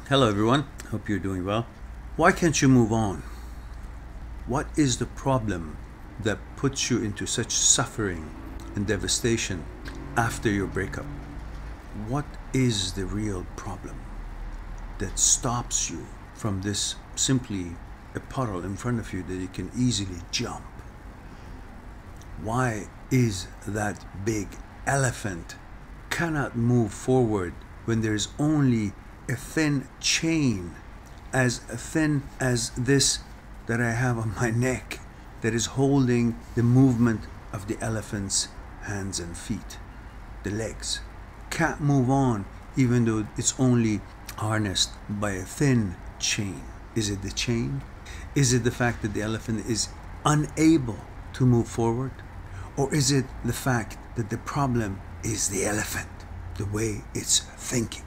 Hello everyone, hope you're doing well. Why can't you move on? What is the problem that puts you into such suffering and devastation after your breakup? What is the real problem that stops you from this simply a puddle in front of you that you can easily jump? Why is that big elephant cannot move forward when there's only a thin chain, as thin as this that I have on my neck, that is holding the movement of the elephant's hands and feet, the legs? Can't move on even though it's only harnessed by a thin chain. Is it the chain? Is it the fact that the elephant is unable to move forward? Or is it the fact that the problem is the elephant, the way it's thinking?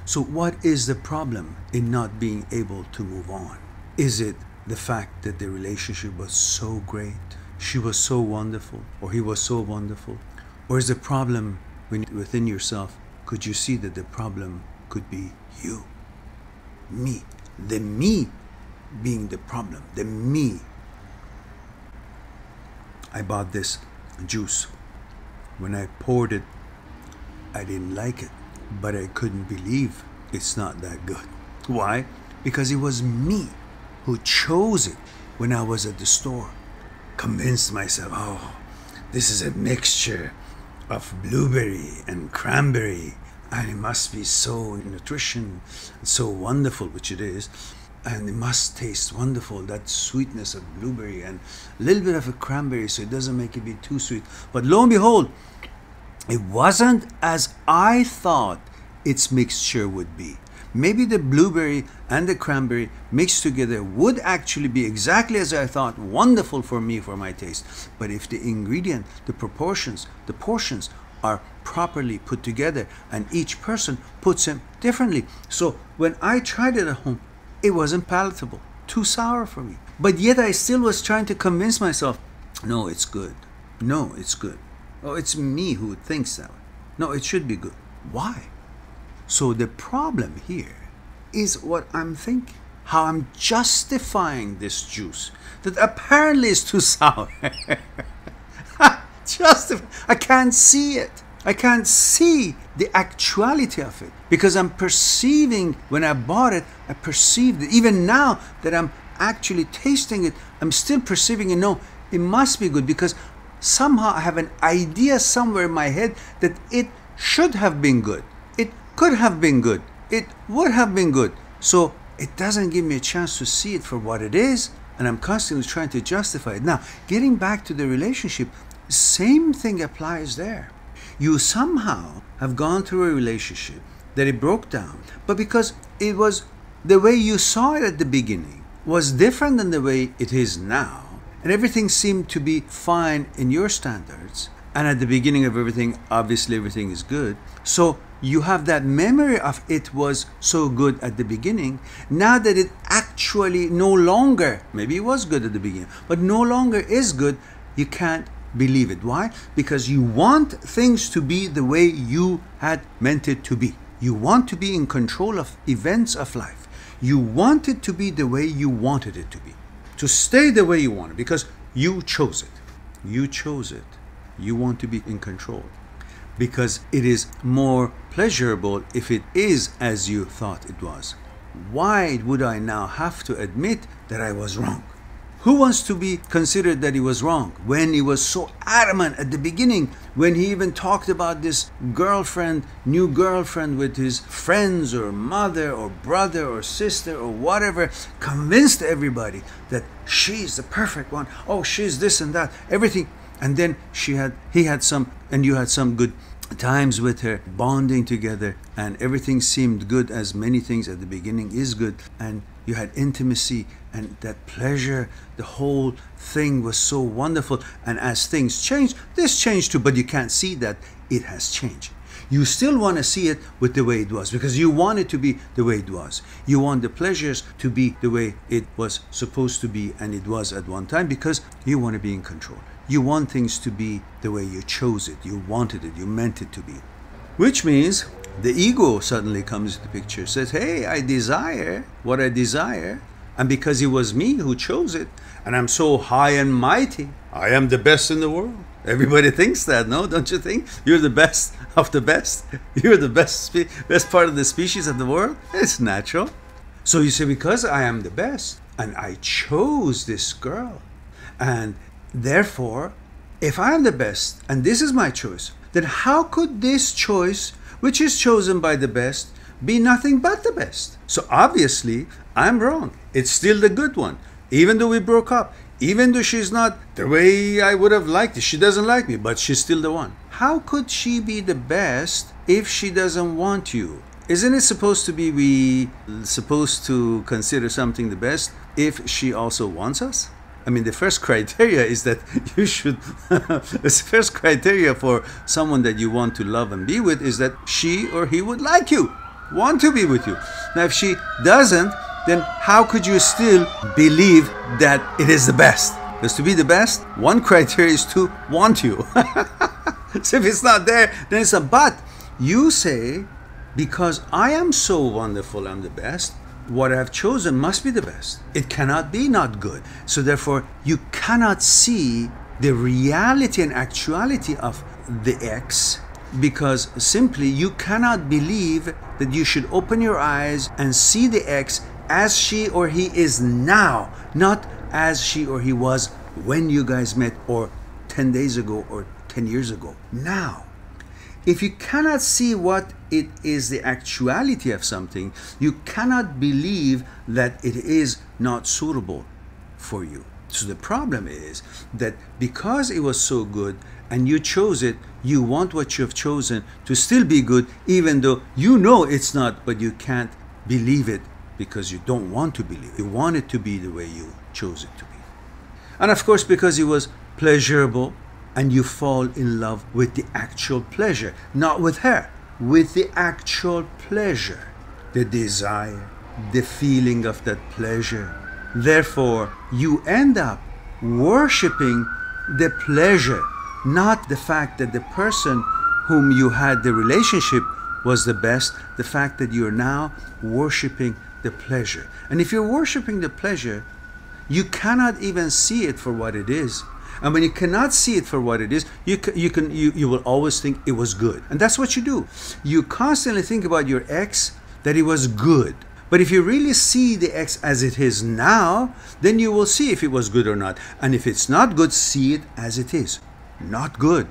So what is the problem in not being able to move on? Is it the fact that the relationship was so great, she was so wonderful, or he was so wonderful? Or is the problem within yourself? Could you see that the problem could be you, me, the me being the problem, the me? I bought this juice. When I poured it, I didn't like it, but I couldn't believe it's not that good. Why? Because it was me who chose it when I was at the store. Convinced myself, oh, this is a mixture of blueberry and cranberry, and it must be so nutrition, so wonderful, which it is, and it must taste wonderful, that sweetness of blueberry and a little bit of a cranberry, so it doesn't make it be too sweet. But lo and behold, it wasn't as I thought its mixture would be. Maybe the blueberry and the cranberry mixed together would actually be exactly as I thought, wonderful for me, for my taste. But if the ingredient, the proportions, the portions are properly put together and each person puts them differently. So when I tried it at home, it wasn't palatable, too sour for me. But yet I still was trying to convince myself, no, it's good. No, it's good. Oh, it's me who thinks that way. No, it should be good. Why? So the problem here is what I'm thinking, how I'm justifying this juice that apparently is too sour. I can't see it. I can't see the actuality of it because I'm perceiving, when I bought it, I perceived it. Even now that I'm actually tasting it, I'm still perceiving it. No, it must be good because somehow I have an idea somewhere in my head that it should have been good. It could have been good. It would have been good. So it doesn't give me a chance to see it for what it is, and I'm constantly trying to justify it. Now, getting back to the relationship, same thing applies there. You somehow have gone through a relationship that it broke down, but because it was the way you saw it at the beginning was different than the way it is now, and everything seemed to be fine in your standards, and at the beginning of everything, obviously everything is good. So you have that memory of it was so good at the beginning. Now that it actually no longer, maybe it was good at the beginning, but no longer is good, you can't believe it. Why? Because you want things to be the way you had meant it to be. You want to be in control of events of life. You want it to be the way you wanted it to be. To stay the way you want it because you chose it. You chose it. You want to be in control because it is more pleasurable if it is as you thought it was. Why would I now have to admit that I was wrong? Who wants to be considered that he was wrong when he was so adamant at the beginning, when he even talked about this girlfriend, new girlfriend with his friends or mother or brother or sister or whatever, convinced everybody that she's the perfect one. Oh, she's this and that, everything. And then he had some, and you had some good times with her, bonding together, and everything seemed good, as many things at the beginning is good, and you had intimacy and that pleasure. The whole thing was so wonderful, and as things changed, this changed too, but you can't see that it has changed. You still want to see it with the way it was because you want it to be the way it was. You want the pleasures to be the way it was supposed to be, and it was at one time, because you want to be in control. You want things to be the way you chose it, you wanted it, you meant it to be. Which means The ego suddenly comes into the picture, says, hey, I desire what I desire, and because it was me who chose it, and I'm so high and mighty, I am the best in the world. Everybody thinks that, no? Don't you think? You're the best of the best. You're the best part of the species of the world. It's natural. So you say, because I am the best, and I chose this girl, and therefore, if I am the best, and this is my choice, then how could this choice, which is chosen by the best, be nothing but the best? So obviously, I'm wrong. It's still the good one. Even though we broke up, even though she's not the way I would have liked it, she doesn't like me, but she's still the one. How could she be the best if she doesn't want you? Isn't it supposed to be we supposed to consider something the best if she also wants us? I mean, the first criteria is that you should, the first criteria for someone that you want to love and be with is that she or he would like you, want to be with you. Now, if she doesn't, then how could you still believe that it is the best? Because to be the best, one criteria is to want you. So if it's not there, then it's a but. You say, because I am so wonderful, I'm the best, what I've chosen must be the best. It cannot be not good. So therefore, you cannot see the reality and actuality of the X, because simply you cannot believe that you should open your eyes and see the X as she or he is now, not as she or he was when you guys met, or 10 days ago, or 10 years ago. Now, if you cannot see what it is, the actuality of something, you cannot believe that it is not suitable for you. So the problem is that because it was so good and you chose it, you want what you have chosen to still be good, even though you know it's not, but you can't believe it because you don't want to believe it. You want it to be the way you chose it to be. And of course, because it was pleasurable, and you fall in love with the actual pleasure, not with her, with the actual pleasure, the desire, the feeling of that pleasure. Therefore, you end up worshiping the pleasure, not the fact that the person whom you had the relationship was the best, the fact that you're now worshiping the pleasure. And if you're worshiping the pleasure, you cannot even see it for what it is. And when you cannot see it for what it is, you will always think it was good. And that's what you do. You constantly think about your ex, that it was good. But if you really see the ex as it is now, then you will see if it was good or not. And if it's not good, see it as it is. Not good.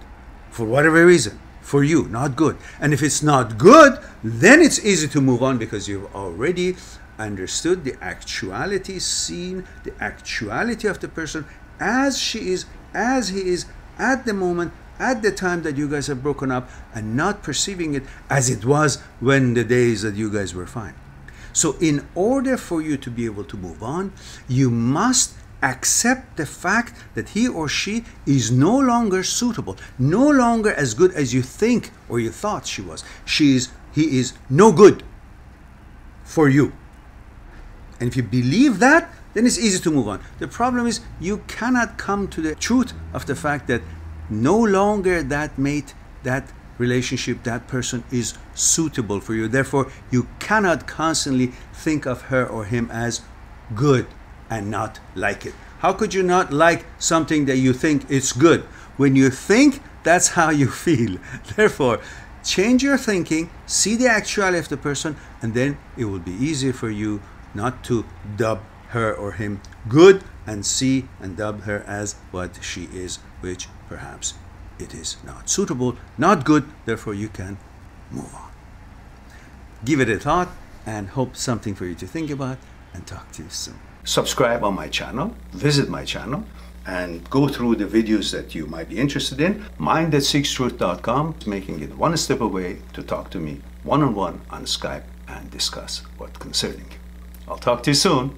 For whatever reason. For you, not good. And if it's not good, then it's easy to move on because you've already understood the actuality, seen the actuality of the person as she is, as he is, at the moment, at the time that you guys have broken up, and not perceiving it as it was when the days that you guys were fine. So in order for you to be able to move on, you must accept the fact that he or she is no longer suitable, no longer as good as you think or you thought she was. He is no good for you. And if you believe that, then it's easy to move on. The problem is you cannot come to the truth of the fact that no longer that mate, that relationship, that person is suitable for you. Therefore, you cannot constantly think of her or him as good and not like it. How could you not like something that you think is good? When you think, that's how you feel. Therefore, change your thinking, see the actuality of the person, and then it will be easier for you not to dub her or him good and see and dub her as what she is, which perhaps it is not suitable, not good, therefore you can move on. Give it a thought and hope something for you to think about, and talk to you soon. Subscribe on my channel, visit my channel, and go through the videos that you might be interested in. Mind@seekstruth.com, making it one step away to talk to me one-on-one on Skype and discuss what concerning you. I'll talk to you soon.